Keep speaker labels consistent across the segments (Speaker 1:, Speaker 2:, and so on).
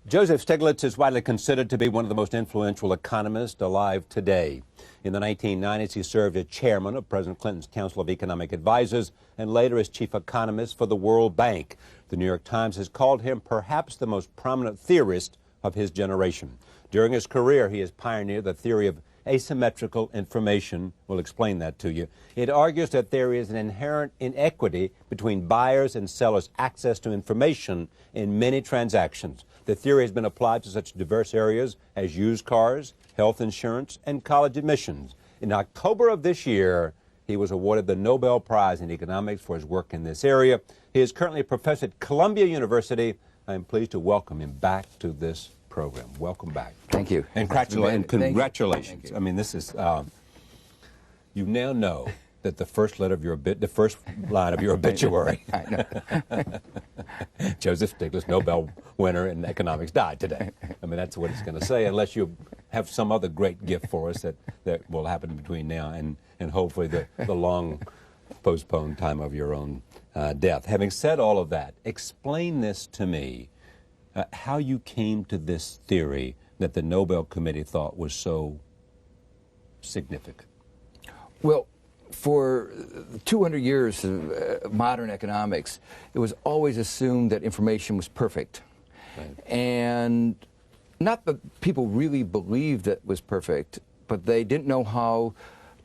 Speaker 1: Joseph Stiglitz is widely considered to be one of the most influential economists alive today. In the 1990s, he served as chairman of President Clinton's Council of Economic Advisors and later as chief economist for the World Bank. The New York Times has called him perhaps the most prominent theorist of his generation. During his career, he has pioneered the theory of asymmetrical information. We'll explain that to you. It argues that there is an inherent inequity between buyers and sellers' access to information in many transactions. The theory has been applied to such diverse areas as used cars, health insurance, and college admissions. In October of this year, he was awarded the Nobel Prize in economics for his work in this area. He is currently a professor at Columbia University. I am pleased to welcome him back to this program. Welcome back.
Speaker 2: Thank you.
Speaker 1: And congratulations. Thank you. I mean, this is, you now know that the first line of your obituary,
Speaker 2: I know.
Speaker 1: Joseph Stiglitz, Nobel winner in economics, died today. I mean, that's what it's going to say, unless you have some other great gift for us that will happen between now and hopefully the long postponed time of your own death. Having said all of that, explain this to me. How you came to this theory that the Nobel Committee thought was so significant.
Speaker 2: Well, for 200 years of modern economics, it was always assumed that information was perfect. Right. And not that people really believed that it was perfect, but they didn't know how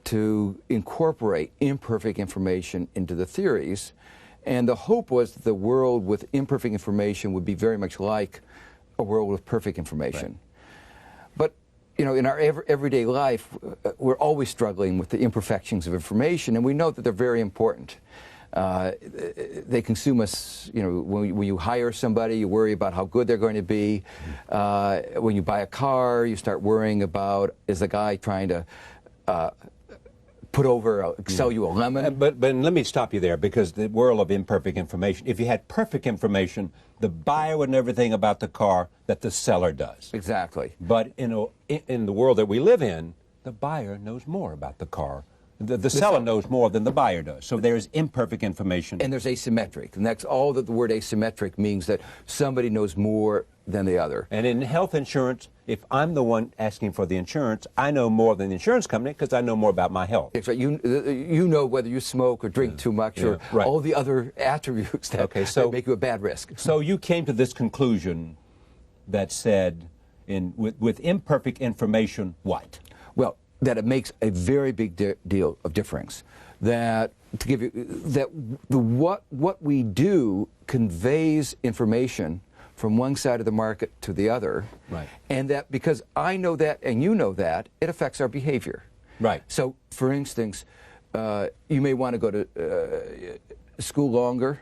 Speaker 2: to incorporate imperfect information into the theories. And the hope was that the world with imperfect information would be very much like a world with perfect information. Right. But, you know, in our everyday life, we're always struggling with the imperfections of information, and we know that they're very important. They consume us, you know, when you hire somebody, you worry about how good they're going to be. When you buy a car, you start worrying about, is the guy trying to sell you a lemon.
Speaker 1: But let me stop you there, because the world of imperfect information, if you had perfect information, the buyer would know everything about the car that the seller does.
Speaker 2: Exactly.
Speaker 1: But in the world that we live in, the buyer knows more about the car. The seller knows more than the buyer does. So there's imperfect information.
Speaker 2: And there's asymmetric. And that's all that the word asymmetric means, that somebody knows more than the other.
Speaker 1: And in health insurance, if I'm the one asking for the insurance, I know more than the insurance company because I know more about my health.
Speaker 2: That's right. You know whether you smoke or drink too much or
Speaker 1: right.
Speaker 2: all the other attributes that make you a bad risk.
Speaker 1: So you came to this conclusion that said, with imperfect information, what?
Speaker 2: Well, that it makes a very big deal of difference. That to give you what we do conveys information from one side of the market to the other,
Speaker 1: right.
Speaker 2: And that because I know that and you know that, it affects our behavior.
Speaker 1: Right.
Speaker 2: So, for instance, you may want to go to school longer,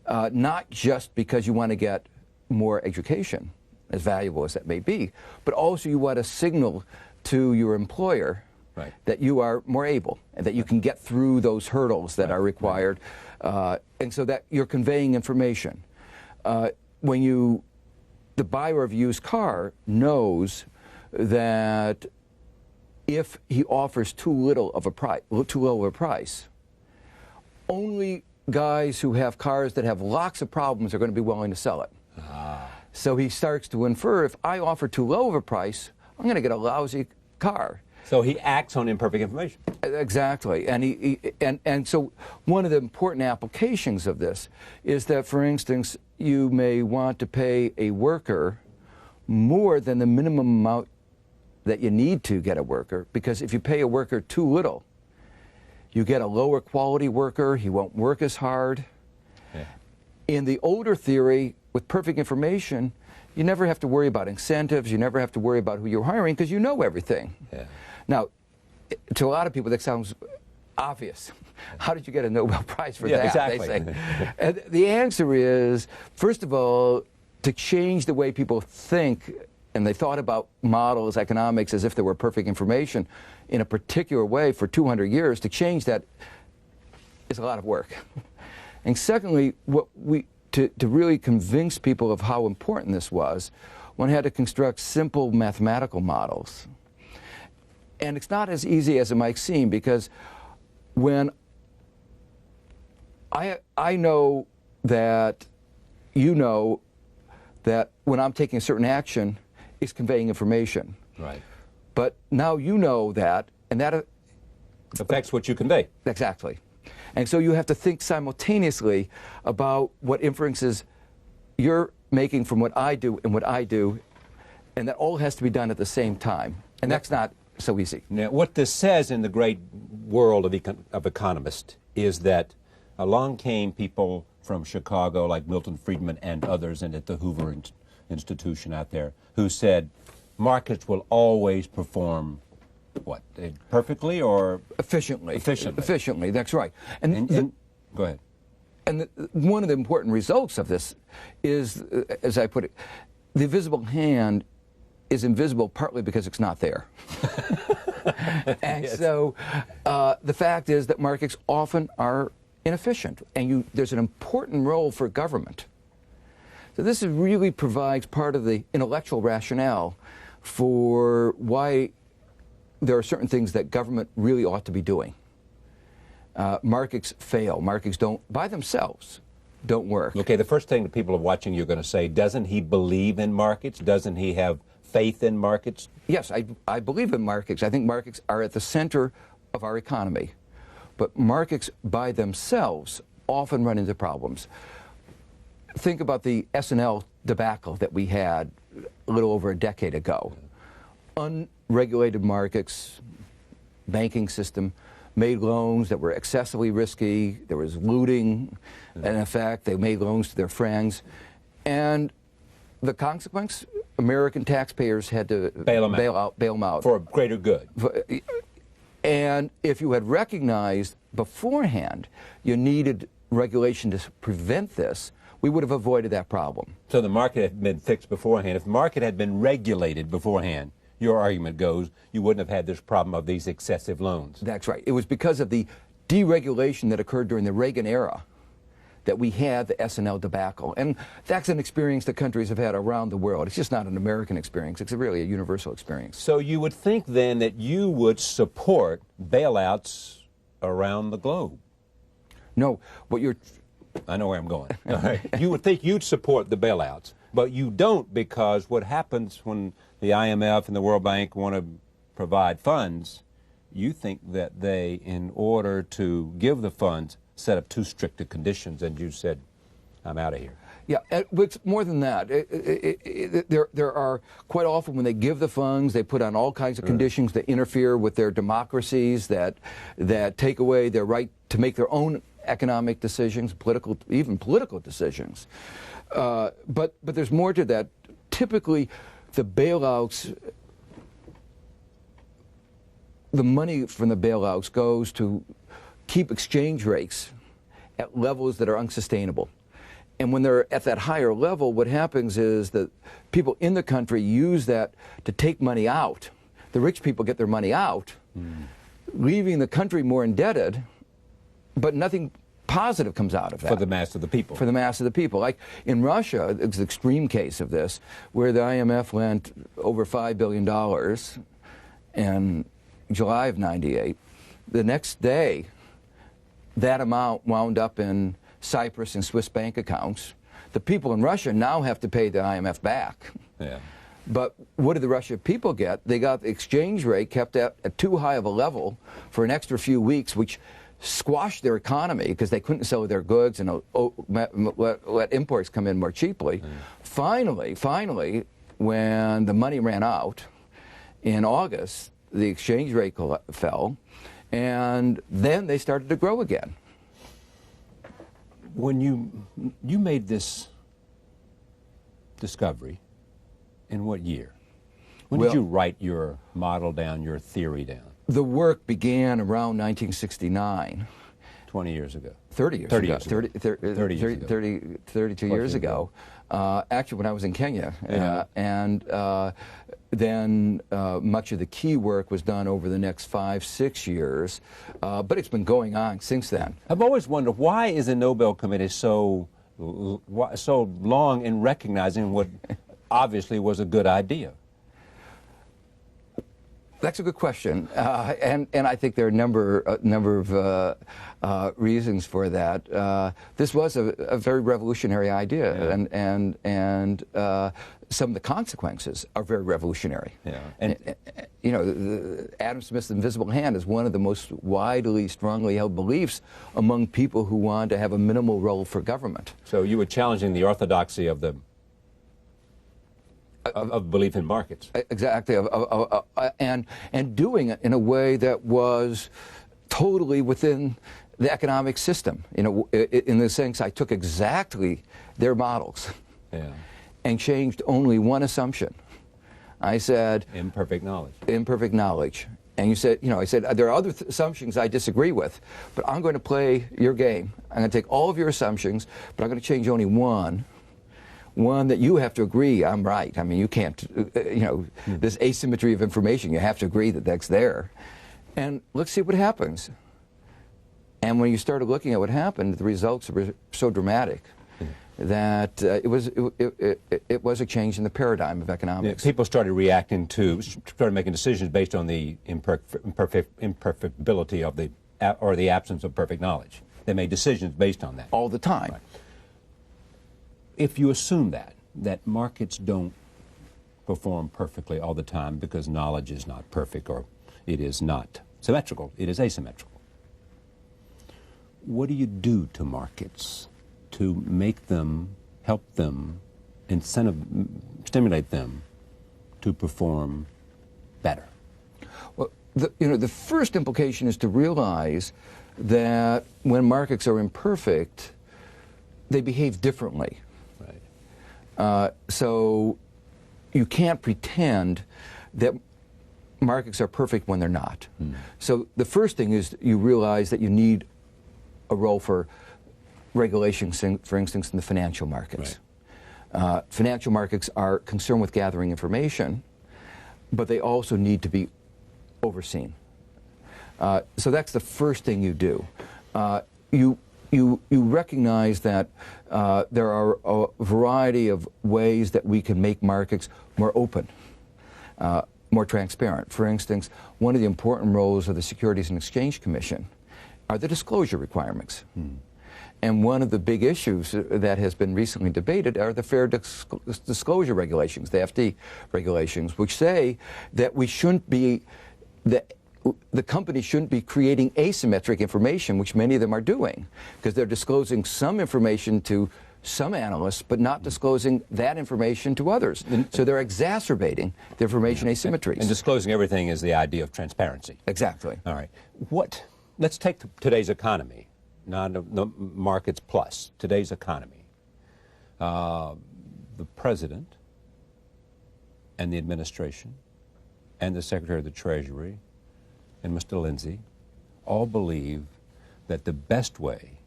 Speaker 2: not just because you want to get more education, as valuable as that may be, but also you want to signal to your employer
Speaker 1: right.
Speaker 2: that you are more able and that you can get through those hurdles that are required, and so that you're conveying information. When the buyer of a used car knows that if he offers too low of a price, only guys who have cars that have lots of problems are going to be willing to sell it. So he starts to infer, if I offer too low of a price, I'm going to get a lousy car.
Speaker 1: So he acts on imperfect information.
Speaker 2: Exactly. And so one of the important applications of this is that, for instance, you may want to pay a worker more than the minimum amount that you need to get a worker, because if you pay a worker too little, you get a lower quality worker, he won't work as hard. Yeah. In the older theory, with perfect information, you never have to worry about incentives, you never have to worry about who you're hiring, because you know everything.
Speaker 1: Yeah.
Speaker 2: Now, to a lot of people, that sounds obvious. How did you get a Nobel Prize for that?
Speaker 1: Exactly.
Speaker 2: They say. And the answer is, first of all, to change the way people think, and they thought about models, economics, as if there were perfect information in a particular way for 200 years, to change that is a lot of work. And secondly, to really convince people of how important this was, one had to construct simple mathematical models. And it's not as easy as it might seem, because when I know that you know that when I'm taking a certain action, it's conveying information.
Speaker 1: Right.
Speaker 2: But now you know that, and that
Speaker 1: Affects what you convey.
Speaker 2: exactly. And so you have to think simultaneously about what inferences you're making from what I do and what I do, and that all has to be done at the same time. And that's not so easy.
Speaker 1: Now, what this says in the great world of economists is that along came people from Chicago like Milton Friedman and others, and at the Hoover Institution out there, who said markets will always perform what? Perfectly or
Speaker 2: Efficiently.
Speaker 1: Efficiently.
Speaker 2: Efficiently, that's right.
Speaker 1: Go ahead.
Speaker 2: And one of the important results of this is, as I put it, the invisible hand is invisible partly because it's not there. And
Speaker 1: Yes.
Speaker 2: so the fact is that markets often are inefficient, and there's an important role for government. So this really provides part of the intellectual rationale for why there are certain things that government really ought to be doing. Markets fail. Markets don't, by themselves, don't work.
Speaker 1: Okay, the first thing that people are watching you are going to say, doesn't he believe in markets? Doesn't he have faith in markets?
Speaker 2: Yes, I believe in markets. I think markets are at the center of our economy. But markets by themselves often run into problems. Think about the S&L debacle that we had a little over a decade ago. Unregulated markets, banking system, made loans that were excessively risky. There was looting, in effect. They made loans to their friends. And the consequence, American taxpayers had to bail them out.
Speaker 1: For a greater good.
Speaker 2: And if you had recognized beforehand you needed regulation to prevent this, we would have avoided that problem.
Speaker 1: So the market had been fixed beforehand. If the market had been regulated beforehand, your argument goes, you wouldn't have had this problem of these excessive loans.
Speaker 2: That's right. It was because of the deregulation that occurred during the Reagan era that we had the S&L debacle. And that's an experience that countries have had around the world. It's just not an American experience. It's really a universal experience.
Speaker 1: So you would think then that you would support bailouts around the globe.
Speaker 2: No, what you're...
Speaker 1: I know where I'm going. All right. You would think you'd support the bailouts, but you don't, because what happens when the IMF and the World Bank want to provide funds, you think that they, in order to give the funds, set up too strict conditions, and you said, I'm out of here.
Speaker 2: Yeah, it's more than that. There are, quite often when they give the funds, they put on all kinds of conditions that interfere with their democracies, that take away their right to make their own economic decisions, even political decisions. But there's more to that. Typically, the bailouts, the money from the bailouts goes to keep exchange rates at levels that are unsustainable. And when they're at that higher level, what happens is that people in the country use that to take money out. The rich people get their money out, leaving the country more indebted, but nothing positive comes out of that.
Speaker 1: For the mass of the people.
Speaker 2: For the mass of the people. Like in Russia, it's an extreme case of this, where the IMF lent over $5 billion in July of '98. The next day, that amount wound up in Cyprus and Swiss bank accounts. The people in Russia now have to pay the IMF back.
Speaker 1: Yeah.
Speaker 2: But what did the Russian people get? They got the exchange rate kept at too high of a level for an extra few weeks, which squashed their economy because they couldn't sell their goods and let imports come in more cheaply. Finally, when the money ran out in August, the exchange rate fell, and then they started to grow again.
Speaker 1: When you made this discovery, in what year? When did you write your model down, your theory down?
Speaker 2: The work began around 1969.
Speaker 1: 20 years ago.
Speaker 2: 30 years
Speaker 1: 30
Speaker 2: ago.
Speaker 1: years ago.
Speaker 2: 32 years ago. Actually, when I was in Kenya. And then much of the key work was done over the next 5-6 years. But it's been going on since then.
Speaker 1: I've always wondered, why is the Nobel Committee so long in recognizing what obviously was a good idea?
Speaker 2: That's a good question, and I think there are a number of reasons for that. This was a very revolutionary idea,
Speaker 1: yeah.
Speaker 2: and some of the consequences are very revolutionary.
Speaker 1: Yeah.
Speaker 2: And you know, Adam Smith's invisible hand is one of the most widely, strongly held beliefs among people who want to have a minimal role for government.
Speaker 1: So you were challenging the orthodoxy of the of belief in markets.
Speaker 2: Exactly, and doing it in a way that was totally within the economic system. You know, in the sense, I took exactly their models,
Speaker 1: yeah.
Speaker 2: and changed only one assumption. I said
Speaker 1: Imperfect knowledge.
Speaker 2: Imperfect knowledge. And you said, you know, I said there are other assumptions I disagree with, but I'm going to play your game. I'm going to take all of your assumptions, but I'm going to change only one that you have to agree I'm right. I mean, you can't, you know, this asymmetry of information, you have to agree that that's there. And let's see what happens. And when you started looking at what happened, the results were so dramatic that it was a change in the paradigm of economics.
Speaker 1: Yeah, people started making decisions based on the imperfectibility of the absence of perfect knowledge. They made decisions based on that.
Speaker 2: All the time.
Speaker 1: Right. If you assume that markets don't perform perfectly all the time because knowledge is not perfect, or it is not symmetrical, it is asymmetrical, what do you do to markets to make them, help them, stimulate them to perform better?
Speaker 2: Well, the first implication is to realize that when markets are imperfect, they behave differently.
Speaker 1: Right.
Speaker 2: So you can't pretend that markets are perfect when they're not. So the first thing is you realize that you need a role for regulation, for instance, in the financial markets.
Speaker 1: Right.
Speaker 2: Financial markets are concerned with gathering information, but they also need to be overseen. So that's the first thing you do. You recognize that there are a variety of ways that we can make markets more open, more transparent. For instance, one of the important roles of the Securities and Exchange Commission are the disclosure requirements. And one of the big issues that has been recently debated are the fair disclosure regulations, the FD regulations, which say that we shouldn't be, the company shouldn't be creating asymmetric information, which many of them are doing, because they're disclosing some information to some analysts, but not disclosing that information to others. So they're exacerbating the information asymmetries.
Speaker 1: And disclosing everything is the idea of transparency.
Speaker 2: Exactly.
Speaker 1: All right. Let's take today's economy, not the markets plus, today's economy. The President and the administration and the Secretary of the Treasury and Mr. Lindsay all believe that the best way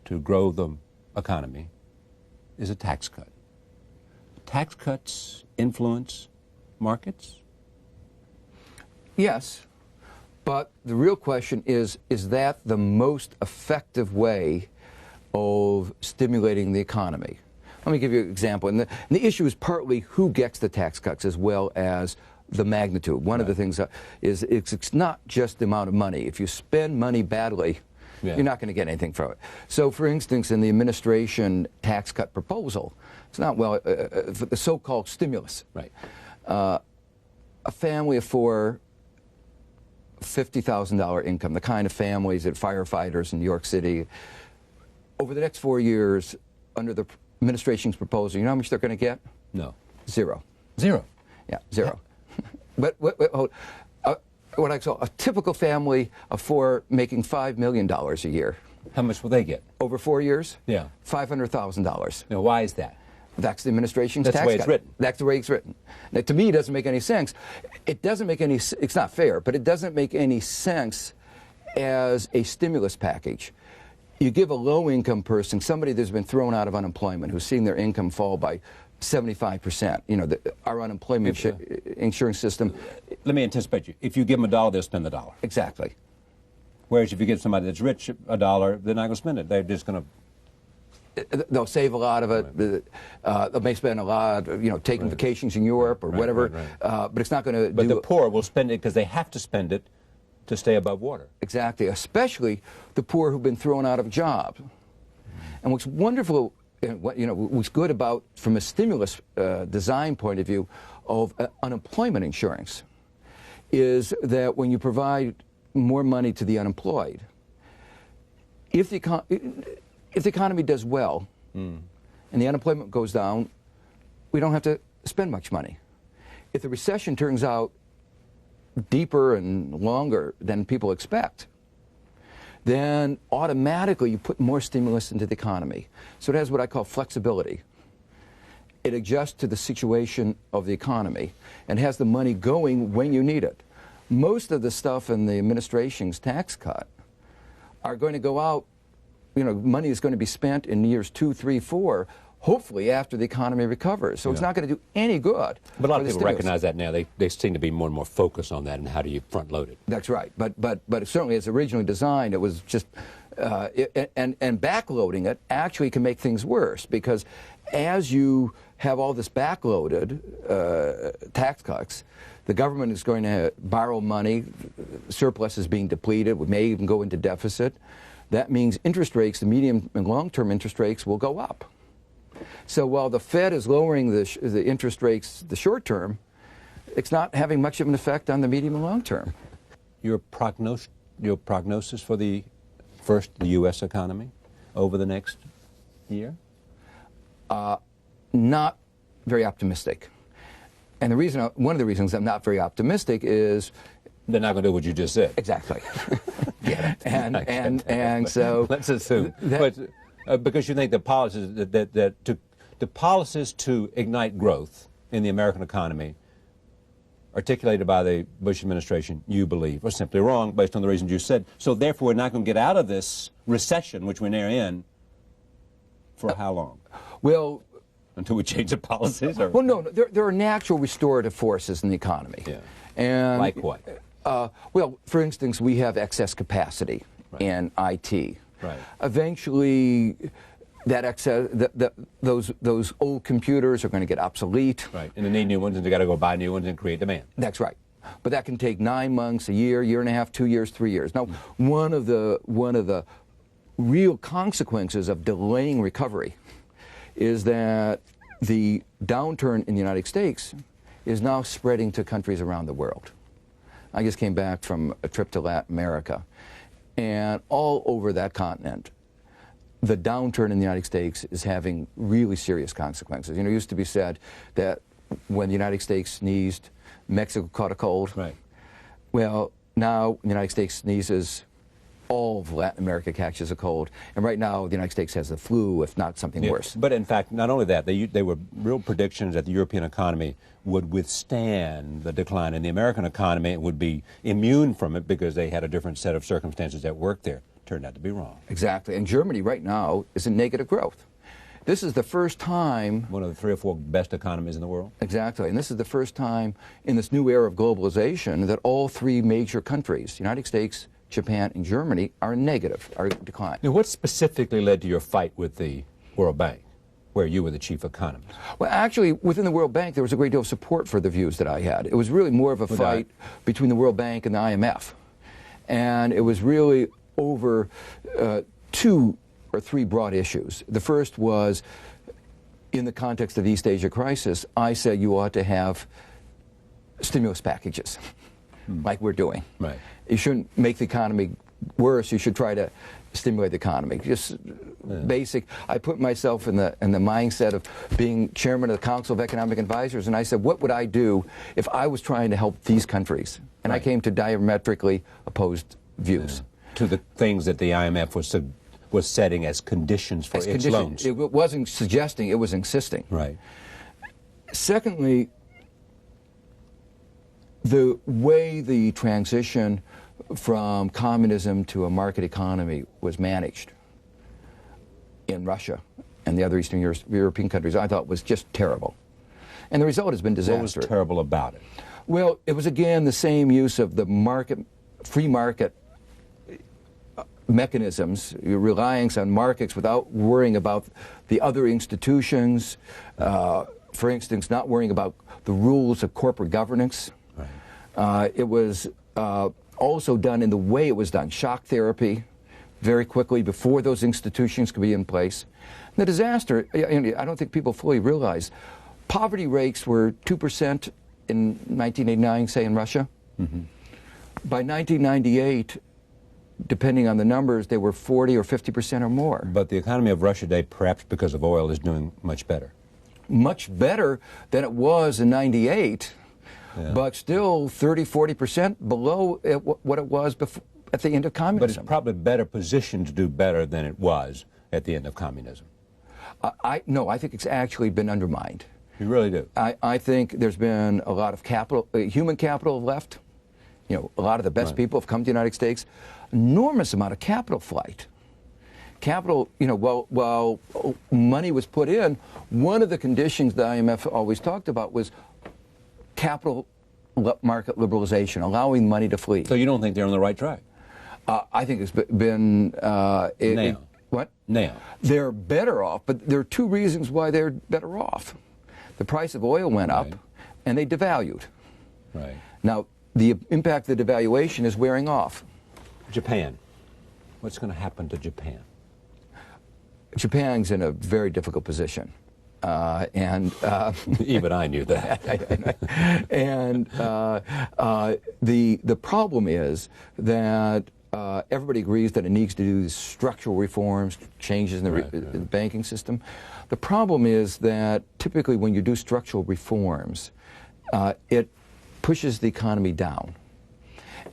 Speaker 1: to grow the economy is a tax cut. Tax cuts influence markets?
Speaker 2: Yes, but the real question is that the most effective way of stimulating the economy? Let me give you an example. And the issue is partly who gets the tax cuts as well as the magnitude. One of the things is it's not just the amount of money. If you spend money badly, you're not going to get anything from it. So, for instance, in the administration tax cut proposal, it's not, for the so-called stimulus.
Speaker 1: Right.
Speaker 2: A family of four, $50,000 income, the kind of families that firefighters in New York City, over the next 4 years, under the administration's proposal, you know how much they're going to get?
Speaker 1: No.
Speaker 2: Zero.
Speaker 1: Zero?
Speaker 2: Yeah, zero. But what I call a typical family of four making $5 million a year.
Speaker 1: How much will they get?
Speaker 2: Over 4 years?
Speaker 1: Yeah.
Speaker 2: $500,000.
Speaker 1: Now, why is that?
Speaker 2: That's the administration's tax cut.
Speaker 1: That's the way it's written.
Speaker 2: That's the way it's written. Now, to me, it doesn't make any sense. It doesn't make any. It's not fair, but it doesn't make any sense as a stimulus package. You give a low-income person, somebody that's been thrown out of unemployment, who's seen their income fall by 75%. You know, our unemployment insurance system.
Speaker 1: Let me anticipate you. If you give them $1, they'll spend the $1.
Speaker 2: Exactly.
Speaker 1: Whereas if you give somebody that's rich $1, they're not going to spend it. They're just going to
Speaker 2: they'll save a lot of it. They may spend a lot, taking vacations in Europe or whatever. But it's not going to.
Speaker 1: But the poor will spend it because they have to spend it to stay above water.
Speaker 2: Exactly, especially the poor who've been thrown out of jobs. And what's wonderful, what's good about, from a stimulus design point of view, of unemployment insurance, is that when you provide more money to the unemployed, if the economy does well and the unemployment goes down, we don't have to spend much money. If the recession turns out deeper and longer than people expect, then automatically you put more stimulus into the economy. So it has what I call flexibility. It adjusts to the situation of the economy and has the money going when you need it. Most of the stuff in the administration's tax cut are going to go out, money is going to be spent in years 2, 3, 4, hopefully after the economy recovers. So it's not going to do any good.
Speaker 1: But a lot of people recognize that now. They seem to be more and more focused on that and how do you front load it.
Speaker 2: That's right. But certainly as originally designed, it was just, and backloading it actually can make things worse, because as you have all this backloaded tax cuts, the government is going to borrow money, surplus is being depleted, we may even go into deficit. That means interest rates, the medium and long-term interest rates, will go up. So while the Fed is lowering the interest rates the short term, it's not having much of an effect on the medium and long term.
Speaker 1: Your prognosis for the U.S. economy over the next year?
Speaker 2: Not very optimistic. And one of the reasons I'm not very optimistic is
Speaker 1: they're not going to do what you just said.
Speaker 2: Exactly. and so
Speaker 1: let's assume. But because you think the policies the policies to ignite growth in the American economy, articulated by the Bush administration, you believe, are simply wrong based on the reasons you said. So therefore, we're not going to get out of this recession, which we're now in, for how long?
Speaker 2: Well,
Speaker 1: until we change the policies? Or?
Speaker 2: Well, no, there are natural restorative forces in the economy.
Speaker 1: Yeah.
Speaker 2: And,
Speaker 1: like what?
Speaker 2: Well, for instance, we have excess capacity in IT.
Speaker 1: Right.
Speaker 2: Eventually, that excess, those old computers are going to get obsolete.
Speaker 1: Right. And they need new ones, and they got to go buy new ones and create demand.
Speaker 2: That's right. But that can take 9 months, a year, year and a half, 2 years, 3 years. Now, one of the real consequences of delaying recovery is that the downturn in the United States is now spreading to countries around the world. I just came back from a trip to Latin America, and all over that continent, the downturn in the United States is having really serious consequences. It used to be said that when the United States sneezed, Mexico caught a cold.
Speaker 1: Right.
Speaker 2: Well, now the United States sneezes, all of Latin America catches a cold, and right now the United States has the flu, if not something worse.
Speaker 1: But in fact, not only that, they were real predictions that the European economy would withstand the decline in the American economy and would be immune from it because they had a different set of circumstances at work there. Turned out to be wrong.
Speaker 2: Exactly. And Germany right now is in negative growth. This is the first time...
Speaker 1: One of the 3 or 4 best economies in the world.
Speaker 2: Exactly. And this is the first time in this new era of globalization that all 3 major countries, United States, Japan, and Germany, are negative, are declining.
Speaker 1: Now, what specifically led to your fight with the World Bank, where you were the chief economist?
Speaker 2: Well, actually, within the World Bank, there was a great deal of support for the views that I had. It was really more of a fight between the World Bank and the IMF. And it was really over 2 or 3 broad issues. The first was, in the context of the East Asia crisis, I said you ought to have stimulus packages, like we're doing.
Speaker 1: Right.
Speaker 2: You shouldn't make the economy worse. You should try to stimulate the economy. Just basic. I put myself in the mindset of being chairman of the Council of Economic Advisors, and I said, what would I do if I was trying to help these countries? And I came to diametrically opposed views.
Speaker 1: To the things that the IMF was setting as conditions for its loans.
Speaker 2: It wasn't suggesting, it was insisting.
Speaker 1: Right.
Speaker 2: Secondly, the way the transition from communism to a market economy was managed in Russia and the other Eastern European countries, I thought was just terrible. And the result has been disastrous.
Speaker 1: What was terrible about it?
Speaker 2: Well, it was again the same use of the market, free market mechanisms, your reliance on markets without worrying about the other institutions, for instance, not worrying about the rules of corporate governance. Right. It was also done in the way it was done, shock therapy, very quickly before those institutions could be in place. The disaster, I don't think people fully realize, poverty rates were 2% in 1989, say in Russia. Mm-hmm. By 1998, depending on the numbers, they were 40 or 50% or more.
Speaker 1: But the economy of Russia today, perhaps because of oil, is doing much better.
Speaker 2: Much better than it was in 98, but still 30, 40% below what it was before, at the end of communism.
Speaker 1: But it's probably better positioned to do better than it was at the end of communism.
Speaker 2: No, I think it's actually been undermined.
Speaker 1: You really do?
Speaker 2: I think there's been a lot of capital, human capital left. You know, a lot of the best people have come to the United States. Enormous amount of capital flight. Capital, you know, while money was put in, one of the conditions the IMF always talked about was capital market liberalization, allowing money to flee.
Speaker 1: So you don't think they're on the right track?
Speaker 2: I think it's been...
Speaker 1: now.
Speaker 2: What?
Speaker 1: Now.
Speaker 2: They're better off, but there are two reasons why they're better off. The price of oil went up, and they devalued.
Speaker 1: Right.
Speaker 2: Now, the impact of the devaluation is wearing off.
Speaker 1: Japan. What's going to happen to Japan?
Speaker 2: Japan's in a very difficult position.
Speaker 1: Even I knew that.
Speaker 2: And the problem is that everybody agrees that it needs to do structural reforms, changes in the banking system. The problem is that typically when you do structural reforms, it pushes the economy down.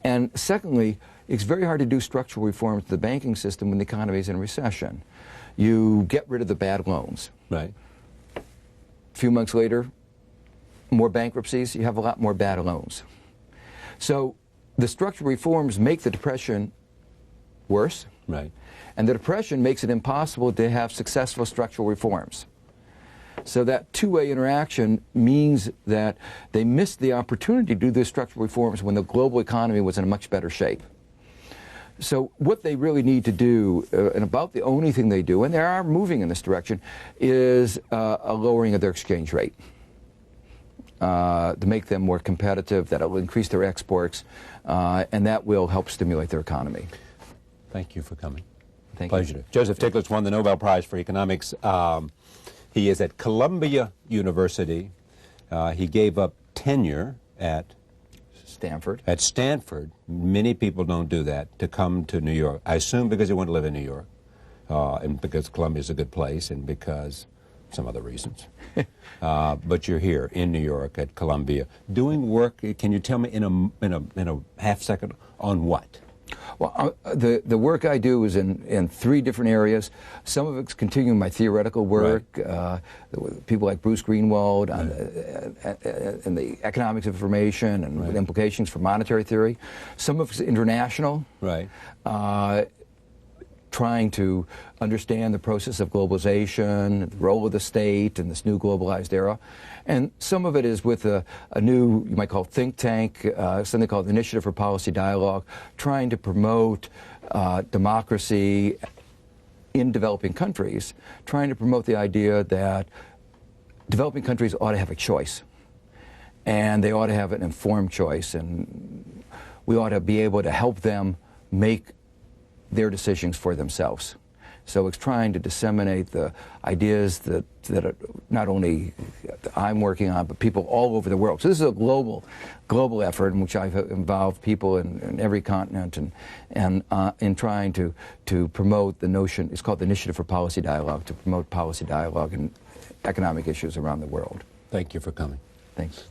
Speaker 2: And secondly, it's very hard to do structural reforms to the banking system when the economy is in recession. You get rid of the bad loans.
Speaker 1: Right.
Speaker 2: A few months later, more bankruptcies, you have a lot more bad loans. So the structural reforms make the depression worse.
Speaker 1: Right.
Speaker 2: And the depression makes it impossible to have successful structural reforms. So that two-way interaction means that they missed the opportunity to do those structural reforms when the global economy was in a much better shape. So what they really need to do, and about the only thing they do, and they are moving in this direction, is a lowering of their exchange rate to make them more competitive, that will increase their exports, and that will help stimulate their economy.
Speaker 1: Thank you for coming.
Speaker 2: Thank
Speaker 1: Pleasure.
Speaker 2: you.
Speaker 1: Joseph Stiglitz won the Nobel Prize for Economics. He is at Columbia University. He gave up tenure at
Speaker 2: Stanford.
Speaker 1: At Stanford. Many people don't do that, to come to New York. I assume because they want to live in New York, and because Columbia is a good place, and because some other reasons. But you're here in New York at Columbia doing work. Can you tell me in a half second on what?
Speaker 2: Well, the work I do is in three different areas. Some of it's continuing my theoretical work. Right. People like Bruce Greenwald on and the economics of information and with implications for monetary theory. Some of it's international. Right. Trying to understand the process of globalization, the role of the state in this new globalized era. And some of it is with a new, you might call think tank, something called the Initiative for Policy Dialogue, trying to promote democracy in developing countries, trying to promote the idea that developing countries ought to have a choice. And they ought to have an informed choice, and we ought to be able to help them make their decisions for themselves. So it's trying to disseminate the ideas that are not only I'm working on, but people all over the world. So this is a global effort in which I've involved people in every continent, and in trying to promote the notion. It's called the Initiative for Policy Dialogue, to promote policy dialogue and economic issues around the world.
Speaker 1: Thank you for coming.
Speaker 2: Thanks.